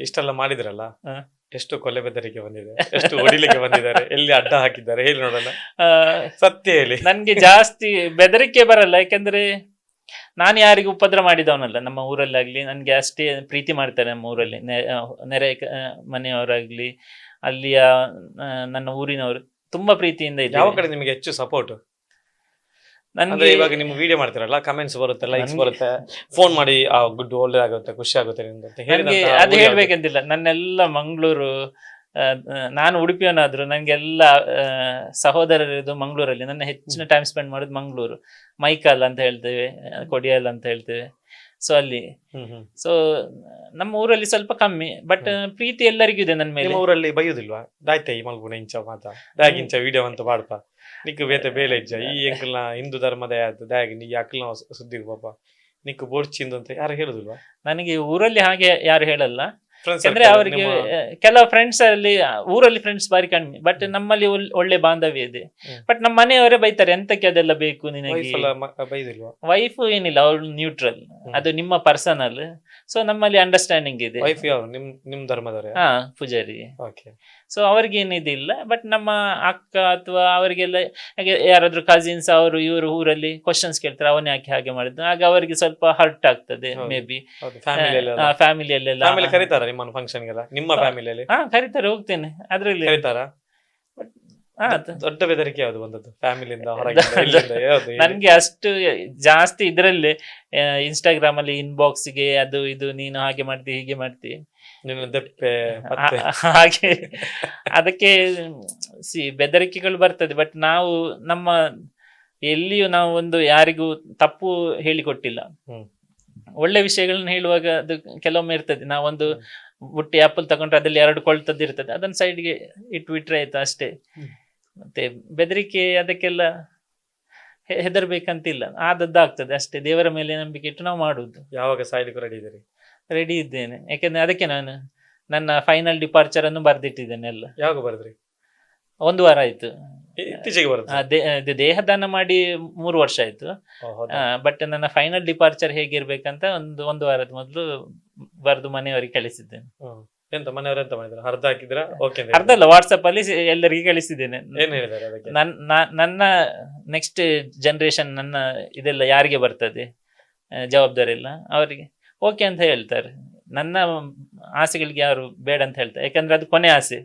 ಇಷ್ಟೆಲ್ಲ ಮಾಡಿದ್ರಲ್ಲ, ಹ. ಎಷ್ಟು ಕೊಲೆ ಬೆದರಿಕೆ ಬಂದಿದೆ, ಎಷ್ಟು ಹೊಡಿಲಿಕ್ಕೆ ಬಂದಿದ್ದಾರೆ, ಎಲ್ಲಿ ಅಡ್ಡ ಹಾಕಿದ್ದಾರೆ ಹೇಳಿ ನೋಡೋಣ. ಆ, ಸತ್ಯ ಹೇಳಿ. ನನ್ಗೆ ಜಾಸ್ತಿ ಬೆದರಿಕೆ ಬರಲ್ಲ, ಯಾಕಂದ್ರೆ ನಾನು ಯಾರಿಗೂ ಉಪದ್ರ ಮಾಡಿದವನಲ್ಲ. ನಮ್ಮ ಊರಲ್ಲಾಗ್ಲಿ ನನ್ಗೆ ಅಷ್ಟೇ ಪ್ರೀತಿ ಮಾಡ್ತಾರೆ. ನಮ್ಮ ಊರಲ್ಲಿ ನೆರೆ ಮನೆಯವರಾಗ್ಲಿ ಅಲ್ಲಿಯ ನನ್ನ ಊರಿನವರು ತುಂಬಾ ಪ್ರೀತಿಯಿಂದ ಯಾವ ಇದ್ದಾರೆ. ಕಡೆ ನಿಮಗೆ ಹೆಚ್ಚು ಸಪೋರ್ಟ್? ಅಂದ್ರೆ ನನ್ಗೆ ಇವಾಗ ನೀವು ವಿಡಿಯೋ ಮಾಡ್ತೀರಲ್ಲ, ಕಮೆಂಟ್ಸ್ ಬರುತ್ತೆ, ಲೈಕ್ಸ್ ಬರುತ್ತೆ, ಫೋನ್ ಮಾಡಿ ಗುಡ್ ಒಳ್ಳೆ ಆಗುತ್ತೆ, ಖುಷಿ ಆಗುತ್ತೆ ನಿಮ್ಗೆ ಅಂತ ನನ್ಗೆ ಹೇಳಿದಂತಹ ಅದು ಊರು ಯಾವ್ದು? ಹೇಳ್ಬೇಕಂತಿಲ್ಲ. ನನ್ನೆಲ್ಲ ಮಂಗಳೂರು, ನಾನು ಉಡುಪಿಯವನಾದ್ರು ನಂಗೆಲ್ಲ ಸಹೋದರರಿದ್ದು ಮಂಗಳೂರಲ್ಲಿ. ನನ್ನ ಹೆಚ್ಚಿನ ಟೈಮ್ ಸ್ಪೆಂಡ್ ಮಾಡೋದು ಮಂಗಳೂರು. ಮೈಕಾಲ್ ಅಂತ ಹೇಳ್ತೇವೆ, ಕೊಡಿಯಲ್ ಅಂತ ಹೇಳ್ತೇವೆ. ಸೊ ಅಲ್ಲಿ ಸೊ ನಮ್ಮ ಊರಲ್ಲಿ ಸ್ವಲ್ಪ ಕಮ್ಮಿ, ಬಟ್ ಪ್ರೀತಿ ಎಲ್ಲರಿಗೂ ಇದೆ ನನ್ನ ಮೇಲೆ. ನಿಮ್ಮ ಊರಲ್ಲಿ ಬೈಯುದಿಲ್ವಾ? ದಾಯ್ತ ಈ ಮಲ್ಗುನ ಇಂಚ ಮಾತ ದಾಗ್ ಇಂಚ ವಿಡಿಯೋ ಅಂತ ಬಾಡ್ಪ ನಿಕ್ಕು ಬೇತೆ ಬೇಲೆ ಇಜ್ಜ ಈ ಅಂಕಲ್ನ ಹಿಂದೂ ಧರ್ಮದ ಆಯ್ತು ದಾಗಿ ನೀ ಅಕ್ಕಲ್ನ ಸುದ್ದಿಗೆ ಪಾಪ ನಿಕ್ಕು ಬೋಡ್ಚಿಂದು ಅಂತ ಯಾರು ಹೇಳುದಿಲ್ವಾ? ನನಗೆ ಊರಲ್ಲಿ ಹಾಗೆ ಯಾರು ಹೇಳಲ್ಲ. Friends ಅಂದ್ರೆ circle ಅವರಿಗೆ ನಿಮ್ಮ- ಕೆಲವು ಫ್ರೆಂಡ್ಸ್ ಅಲ್ಲಿ, ಊರಲ್ಲಿ ಫ್ರೆಂಡ್ಸ್ ಬಾರಿ ಕಡಿಮೆ, ಬಟ್ ನಮ್ಮಲ್ಲಿ ಒಳ್ಳೆ ಬಾಂಧವ್ಯ ಇದೆ. ಬಟ್ ನಮ್ಮ ಮನೆಯವರೇ ಬೈತಾರೆ, ಎಂತಕ್ಕೆ ಅದೆಲ್ಲ ಬೇಕು ನಿನಗೆ. wife ಎಲ್ಲ ಬೈದಿಲ್ವಾ? ವೈಫ್ ಏನಿಲ್ಲ, ಅವಳು ನ್ಯೂಟ್ರಲ್, ಅದು ನಿಮ್ಮ ಪರ್ಸನಲ್. ಸೊ ನಮ್ಮಲ್ಲಿ ಅಂಡರ್ಸ್ಟ್ಯಾಂಡಿಂಗ್ ಇದೆ. ವೈಫ್ ಯಾವ ನಿಮ್ ಧರ್ಮದವರೇ? ಹಾ, ಪೂಜಾರಿ. ಓಕೆ. ಸೊ ಅವ್ರಿಗೇನಿದಿಲ್ಲ. ಬಟ್ ನಮ್ಮ ಅಕ್ಕ ಅಥವಾ ಅವರಿಗೆಲ್ಲ ಹಾಗೆ ಯಾರಾದ್ರೂ ಕಸಿನ್ಸ್ ಅವರು ಇವರು ಊರಲ್ಲಿ ಕ್ವಶನ್ಸ್ ಕೇಳ್ತಾರೆ, ಅವನೇ ಯಾಕೆ ಹಾಗೆ ಮಾಡಿದ್ದು, ಆಗ ಅವರಿಗೆ ಸ್ವಲ್ಪ ಹರ್ಟ್ ಆಗ್ತದೆ. ಹೌದು. ಮೇ ಬಿ ಹೌದು, ಫ್ಯಾಮಿಲಿಯಲ್ಲಿ ಫ್ಯಾಮಿಲಿಯಲ್ಲೆಲ್ಲ ಫ್ಯಾಮಿಲಿ ಕರೀತಾರ ನಿಮ್ಮನ್ನು ಫಂಕ್ಷನ್ಗೆಲ್ಲ? ನಿಮ್ಮ ಫ್ಯಾಮಿಲಿಯಲ್ಲಿ ಹಾ ಕರೀತಾರೆ, ಹೋಗ್ತೇನೆ ಅದ್ರಲ್ಲಿ. ಕರೀತಾರ? ಹಾ, ದೊಡ್ಡ ಬೆದರಿಕೆ ಯಾವ್ದು ಬಂದದ್ದು ಫ್ಯಾಮಿಲಿಯಿಂದ ಹೊರಗೆ? ಎಲ್ಲಿಂದ? ಯಾವ್ದು ಹೇಳಿ? ನನ್ಗೆ ಅಷ್ಟು ಜಾಸ್ತಿ ಇದ್ರಲ್ಲಿ ಇನ್ಸ್ಟಾಗ್ರಾಮ್ ಅಲ್ಲಿ ಇನ್ಬಾಕ್ಸ್ಗೆ ಅದು ಇದು ನೀನು ಹಾಗೆ ಮಾಡ್ತಿ ಹೀಗೆ ಮಾಡ್ತಿ ನಿನ್ನ ದೆಪ್ಪೆ ಪತ್ತೆ. ಹಾಗೆ ಅದಕ್ಕೆ ಬೆದರಿಕೆಗಳು ಬರ್ತದೆ. ಬಟ್ ನಾವು ನಮ್ಮ ಎಲ್ಲಿಯೂ ನಾವು ಒಂದು ಯಾರಿಗೂ ತಪ್ಪು ಹೇಳಿಕೊಟ್ಟಿಲ್ಲ. ಹ್ಮ್. ಒಳ್ಳೆ ವಿಷಯಗಳನ್ನ ಹೇಳುವಾಗ ಅದು ಕೆಲವೊಮ್ಮೆ ಇರ್ತದೆ. ನಾವೊಂದು ಬುಟ್ಟಿ ಆಪಲ್ ತಗೊಂಡ್ರೆ ಅದ್ರಲ್ಲಿ 2 ಕೊಳ್ತದ್ದು ಇರ್ತದೆ, ಅದನ್ನ ಸೈಡ್ಗೆ ಇಟ್ಬಿಟ್ರೆ ಆಯ್ತು ಅಷ್ಟೇ. ಮತ್ತೆ ಬೆದರಿಕೆ ಅದಕ್ಕೆಲ್ಲ ಹೆದರ್ಬೇಕಂತಿಲ್ಲ, ಆದದ್ದಾಗ್ತದೆ ಅಷ್ಟೇ. ದೇವರ ಮೇಲೆ ನಂಬಿಕೆ ಇಟ್ಟು ನಾವು ಮಾಡುದು. ಯಾವಾಗ ಸಾಯ್ಲಿಕ್ಕೂ ರೆಡಿ ಇದ್ದೀರಿ? ರೆಡಿ ಇದ್ದೇನೆ, ಯಾಕೆಂದ್ರೆ ಅದಕ್ಕೆ ನಾನು ನನ್ನ ಫೈನಲ್ ಡಿಪಾರ್ಚರ್ ಅನ್ನು ಬರ್ದಿಟ್ಟಿದ್ದೇನೆ ಎಲ್ಲ. ಯಾವಾಗ ಬರದ್ರಿ? 1 ವಾರ ಆಯ್ತು. ಇತ್ತೀಚೆಗೆ ಬರುತ್ತೆ? ಇದು ದೇಹದಾನ ಮಾಡಿ 3 ವರ್ಷ ಆಯ್ತು. ಬಟ್ ನನ್ನ ಫೈನಲ್ ಡಿಪಾರ್ಚರ್ ಹೇಗಿರ್ಬೇಕಂತ ಒಂದು ವಾರದ ಮೊದಲು ಬರೆದು ಮನೆಯವರಿಗೆ ಕಳಿಸಿದ್ದೇನೆ. ಎಂತ ಮನೆಯವರು ಎಂತ ಮಾಡಿದ್ರು? ಅರ್ಧ ಹಾಕಿದ್ರ? ಓಕೆ. ಅರ್ಧ ಅಲ್ಲ, ವಾಟ್ಸಪ್ ಅಲ್ಲಿ ಎಲ್ಲರಿಗೆ ಕಳಿಸಿದ್ದೇನೆ. ಏನ್ ಹೇಳಿದಾರೆ ಅದಕ್ಕೆ? ನನ್ನ ನೆಕ್ಸ್ಟ್ ಜನರೇಷನ್, ನನ್ನ ಇದೆಲ್ಲ ಯಾರಿಗೆ ಬರ್ತದೆ ಜವಾಬ್ದಾರಿ ಇಲ್ಲ, ಅವರಿಗೆ ಓಕೆ ಅಂತ ಹೇಳ್ತಾರೆ. ನನ್ನ ಆಸೆಗಳಿಗೆ ಯಾರು ಬೇಡ ಅಂತ ಹೇಳ್ತಾರೆ, ಯಾಕಂದ್ರೆ ಅದು ಕೊನೆ ಆಸೆ.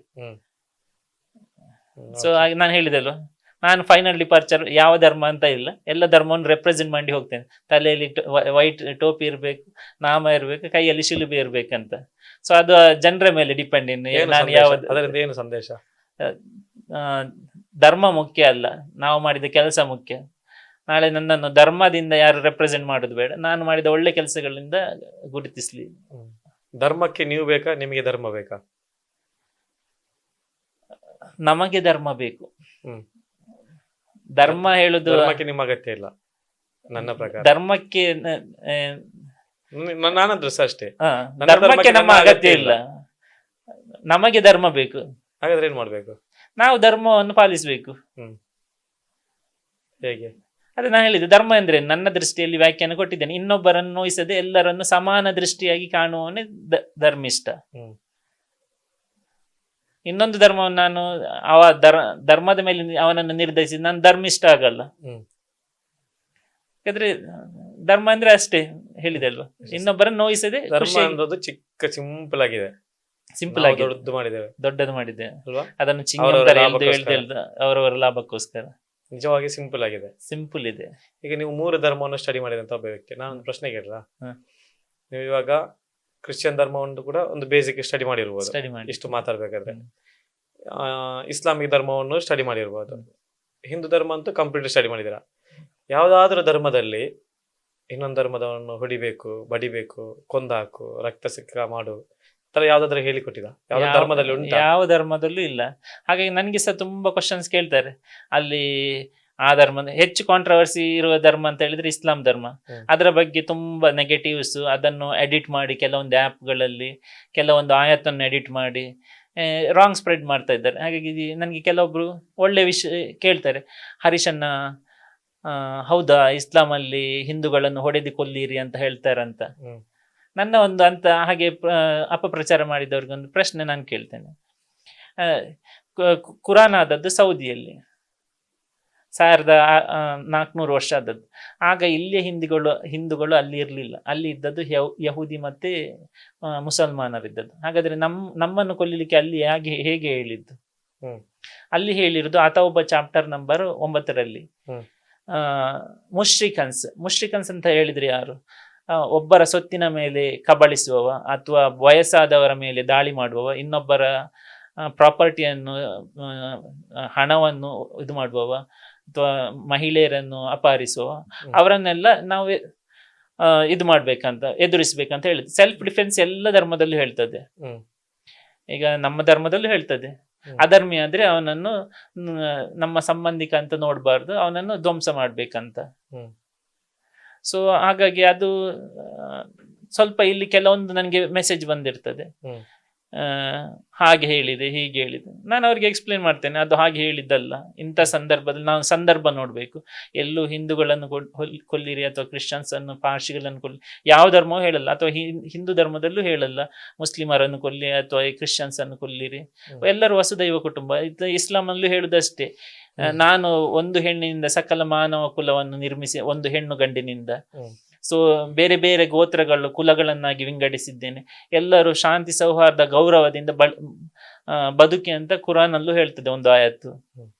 ಸೊ ಹಾಗೆ ನಾನು ಹೇಳಿದೆಲ್ಲ, ನಾನು ಫೈನಲ್ ಡಿಪಾರ್ಚರ್ ಯಾವ ಧರ್ಮ ಅಂತ ಇಲ್ಲ, ಎಲ್ಲ ಧರ್ಮವನ್ನು ರೆಪ್ರೆಸೆಂಟ್ ಮಾಡಿ ಹೋಗ್ತೇನೆ. ತಲೆಯಲ್ಲಿ ವೈಟ್ ಟೋಪಿ ಇರ್ಬೇಕು, ನಾಮ ಇರ್ಬೇಕು, ಕೈಯಲ್ಲಿ ಶಿಲುಬೆ ಇರ್ಬೇಕಂತ. ಸೊ ಅದು ಜನರ ಮೇಲೆ ಡಿಪೆಂಡ್. ನಾನು ಯಾವ್ದು ಅದರಿಂದ ಏನು ಸಂದೇಶ? ಧರ್ಮ ಮುಖ್ಯ ಅಲ್ಲ, ನಾವು ಮಾಡಿದ ಕೆಲಸ ಮುಖ್ಯ. ನಾಳೆ ನನ್ನನ್ನು ಧರ್ಮದಿಂದ ಯಾರು ರೆಪ್ರೆಸೆಂಟ್ ಮಾಡೋದು ಬೇಡ, ನಾನು ಮಾಡಿದ ಒಳ್ಳೆ ಕೆಲಸಗಳಿಂದ ಗುರುತಿಸ್ಲಿ. ಧರ್ಮಕ್ಕೆ ನೀವು ಬೇಕಾ, ನಿಮಗೆ ಧರ್ಮ ಬೇಕಾ? ನಮಗೆ ಧರ್ಮ ಬೇಕು. ಧರ್ಮ ಹೇಳುದು ಧರ್ಮಕ್ಕೆ ನಿಮ್ಮ ಅಗತ್ಯ ಇಲ್ಲ ನನ್ನ ಪ್ರಕಾರ. ಧರ್ಮಕ್ಕೆ ನಾನಂದ್ರೆ ಅಷ್ಟೇ, ಧರ್ಮಕ್ಕೆ ನಮ್ಮ ಅಗತ್ಯ ಇಲ್ಲ, ನಮಗೆ ಧರ್ಮ ಬೇಕು. ಹಾಗಾದ್ರೆ ಏನ್ ಮಾಡ್ಬೇಕು? ನಾವು ಧರ್ಮವನ್ನು ಪಾಲಿಸಬೇಕು. ಹೇಗೆ? ಅದೇ ನಾನು ಹೇಳಿದೆ, ಧರ್ಮ ಅಂದ್ರೆ ನನ್ನ ದೃಷ್ಟಿಯಲ್ಲಿ ವ್ಯಾಖ್ಯಾನ ಕೊಟ್ಟಿದ್ದೇನೆ. ಇನ್ನೊಬ್ಬರನ್ನು ನೋಯಿಸದೆ ಎಲ್ಲರನ್ನು ಸಮಾನ ದೃಷ್ಟಿಯಾಗಿ ಕಾಣುವವನೇ ಧರ್ಮಿಷ್ಠ. ಇನ್ನೊಂದು ಧರ್ಮವನ್ನು ನಾನು ಧರ್ಮದ ಮೇಲೆ ಅವನನ್ನು ನಿರ್ಧರಿಸಿ ನಾನು ಧರ್ಮಿಷ್ಠ ಆಗಲ್ಲ. ಯಾಕಂದ್ರೆ ಧರ್ಮ ಅಂದ್ರೆ ಅಷ್ಟೇ ಹೇಳಿದೆ ಅಲ್ವಾ, ಇನ್ನೊಬ್ಬರನ್ನು ನೋಯಿಸದೆ. ಧರ್ಮ ಅನ್ನೋದು ಚಿಕ್ಕ ಸಿಂಪಲ್ ಆಗಿದೆ, ಸಿಂಪಲ್ ಆಗಿ ದೊಡ್ಡದು ಮಾಡಿದೆ ಅಲ್ವಾ. ಅದನ್ನು ಅವರವರ ಲಾಭಕ್ಕೋಸ್ಕರ. ನಿಜವಾಗಿ ಸಿಂಪಲ್ ಆಗಿದೆ, ಸಿಂಪಲ್ ಇದೆ. ಈಗ ನೀವು 3 ಧರ್ಮವನ್ನು ಸ್ಟಡಿ ಮಾಡಿದಂತ ಒಬ್ಬ ವ್ಯಕ್ತಿ, ನಾನು ಪ್ರಶ್ನೆ ಕೇಳಲ್ಲ, ನೀವು ಇವಾಗ ಕ್ರಿಶ್ಚಿಯನ್ ಧರ್ಮವನ್ನು ಕೂಡ ಒಂದು ಬೇಸಿಕ್ ಸ್ಟಡಿ ಮಾಡಿರ್ಬೋದು, ಇಷ್ಟು ಮಾತಾಡ್ಬೇಕಾದ್ರೆ. ಇಸ್ಲಾಮಿಕ್ ಧರ್ಮವನ್ನು ಸ್ಟಡಿ ಮಾಡಿರ್ಬೋದು, ಹಿಂದೂ ಧರ್ಮ ಅಂತೂ ಕಂಪ್ಲೀಟ್ ಸ್ಟಡಿ ಮಾಡಿದಿರ. ಯಾವ್ದಾದ್ರೂ ಧರ್ಮದಲ್ಲಿ ಇನ್ನೊಂದು ಧರ್ಮದವನ್ನು ಹೊಡಿಬೇಕು, ಬಡಿಬೇಕು, ಕೊಂದಾಕು, ರಕ್ತ ಸಿಕ್ಕ ಮಾಡು ತರ ಯಾವ್ದಾದ್ರು ಹೇಳಿಕೊಟ್ಟಿದ? ಯಾವ ಧರ್ಮದಲ್ಲಿ ಉಂಟಾ? ಯಾವ ಧರ್ಮದಲ್ಲೂ ಇಲ್ಲ. ಹಾಗಾಗಿ ನನ್ಗೆ ಸಹ ತುಂಬಾ ಕ್ವಶನ್ಸ್ ಕೇಳ್ತಾರೆ. ಅಲ್ಲಿ ಆ ಧರ್ಮ ಹೆಚ್ಚು ಕಾಂಟ್ರವರ್ಸಿ ಇರುವ ಧರ್ಮ ಅಂತ ಹೇಳಿದ್ರೆ ಇಸ್ಲಾಂ ಧರ್ಮ. ಅದರ ಬಗ್ಗೆ ತುಂಬಾ ನೆಗೆಟಿವ್ಸ್, ಅದನ್ನು ಎಡಿಟ್ ಮಾಡಿ ಕೆಲವೊಂದು ಆ್ಯಪ್ಗಳಲ್ಲಿ ಕೆಲವೊಂದು ಆಯತ್ತನ್ನು ಎಡಿಟ್ ಮಾಡಿ ರಾಂಗ್ ಸ್ಪ್ರೆಡ್ ಮಾಡ್ತಾ ಇದ್ದಾರೆ. ಹಾಗಾಗಿ ನನಗೆ ಕೆಲವೊಬ್ರು ಒಳ್ಳೆ ವಿಷಯ ಕೇಳ್ತಾರೆ, ಹರೀಶನ್ನ ಹೌದಾ ಇಸ್ಲಾಂ ಅಲ್ಲಿ ಹಿಂದೂಗಳನ್ನು ಹೊಡೆದು ಕೊಲ್ಲಿರಿ ಅಂತ ಹೇಳ್ತಾರಂತ. ನನ್ನ ಒಂದು ಅಂತ ಹಾಗೆ ಅಪಪ್ರಚಾರ ಮಾಡಿದವ್ರಿಗೊಂದು ಪ್ರಶ್ನೆ ನಾನು ಕೇಳ್ತೇನೆ. ಕುರಾನ್ ಆದದ್ದು ಸೌದಿಯಲ್ಲಿ 1400 ವರ್ಷ ಆದದ್ದು. ಆಗ ಇಲ್ಲಿಯ ಹಿಂದೂಗಳು ಅಲ್ಲಿ ಇರಲಿಲ್ಲ, ಅಲ್ಲಿ ಇದ್ದದ್ದು ಯಹೂದಿ ಮತ್ತೆ ಮುಸಲ್ಮಾನರಿದ್ದದ್ದು. ಹಾಗಾದ್ರೆ ನಮ್ಮನ್ನು ಕೊಲ್ಲಿಲಿಕ್ಕೆ ಅಲ್ಲಿ ಹೇಗೆ ಹೇಳಿದ್ದು? ಅಲ್ಲಿ ಹೇಳಿರುವುದು ಅಥೌಬ ಚಾಪ್ಟರ್ ನಂಬರ್ 9ರಲ್ಲಿ ಮುಷ್ರಿಕನ್ಸ್ ಅಂತ ಹೇಳಿದ್ರೆ ಯಾರು? ಒಬ್ಬರ ಸೊತ್ತಿನ ಮೇಲೆ ಕಬಳಿಸುವವ, ಅಥವಾ ವಯಸ್ಸಾದವರ ಮೇಲೆ ದಾಳಿ ಮಾಡುವವ, ಇನ್ನೊಬ್ಬರ ಪ್ರಾಪರ್ಟಿಯನ್ನು ಹಣವನ್ನು ಇದು ಮಾಡುವವ, ಅಥವಾ ಮಹಿಳೆಯರನ್ನು ಅಪಹರಿಸುವ, ಅವರನ್ನೆಲ್ಲ ನಾವು ಇದು ಮಾಡ್ಬೇಕಂತ, ಎದುರಿಸ್ಬೇಕಂತ ಹೇಳಿದೆ. ಸೆಲ್ಫ್ ಡಿಫೆನ್ಸ್ ಎಲ್ಲ ಧರ್ಮದಲ್ಲೂ ಹೇಳ್ತದೆ. ಈಗ ನಮ್ಮ ಧರ್ಮದಲ್ಲೂ ಹೇಳ್ತದೆ, ಅಧರ್ಮಿ ಆದ್ರೆ ಅವನನ್ನು ನಮ್ಮ ಸಂಬಂಧಿಕ ಅಂತ ನೋಡ್ಬಾರ್ದು, ಅವನನ್ನು ಧ್ವಂಸ ಮಾಡ್ಬೇಕಂತ. ಸೊ ಹಾಗಾಗಿ ಅದು ಸ್ವಲ್ಪ ಇಲ್ಲಿ ಕೆಲವೊಂದು ನನಗೆ ಮೆಸೇಜ್ ಬಂದಿರ್ತದೆ, ಹಾಗೆ ಹೇಳಿದೆ ಹೀಗೆ ಹೇಳಿದೆ. ನಾನು ಅವ್ರಿಗೆ ಎಕ್ಸ್ಪ್ಲೇನ್ ಮಾಡ್ತೇನೆ, ಅದು ಹಾಗೆ ಹೇಳಿದ್ದಲ್ಲ. ಇಂಥ ಸಂದರ್ಭದಲ್ಲಿ ನಾವು ಸಂದರ್ಭ ನೋಡ್ಬೇಕು. ಎಲ್ಲೂ ಹಿಂದೂಗಳನ್ನು ಕೊಲ್ಲಿರಿ ಅಥವಾ ಕ್ರಿಶ್ಚಿಯನ್ಸ್ ಅನ್ನು, ಪಾರ್ಸಿಗಳನ್ನು ಕೊಲ್ಲಿ, ಯಾವ ಧರ್ಮವೂ ಹೇಳಲ್ಲ, ಅಥವಾ ಹಿಂದೂ ಧರ್ಮದಲ್ಲೂ ಹೇಳಲ್ಲ ಮುಸ್ಲಿಮರನ್ನು ಕೊಲ್ಲಿ ಅಥವಾ ಕ್ರಿಶ್ಚಿಯನ್ಸ್ ಅನ್ನು ಕೊಲ್ಲಿರಿ. ಎಲ್ಲರೂ ವಸುದೈವ ಕುಟುಂಬ. ಇಸ್ಲಾಂ ಅಲ್ಲೂ ಹೇಳುದಷ್ಟೇ, ನಾನು ಒಂದು ಹೆಣ್ಣಿನಿಂದ ಸಕಲ ಮಾನವ ಕುಲವನ್ನು ನಿರ್ಮಿಸಿ, ಒಂದು ಹೆಣ್ಣು ಗಂಡಿನಿಂದ. ಸೊ ಬೇರೆ ಬೇರೆ ಗೋತ್ರಗಳು ಕುಲಗಳನ್ನಾಗಿ ವಿಂಗಡಿಸಿದ್ದೇನೆ, ಎಲ್ಲರೂ ಶಾಂತಿ ಸೌಹಾರ್ದ ಗೌರವದಿಂದ ಬದುಕಿ ಅಂತ ಕುರಾನ್ ಅಲ್ಲೂ ಹೇಳ್ತದೆ ಒಂದು ಆಯತ್ತು.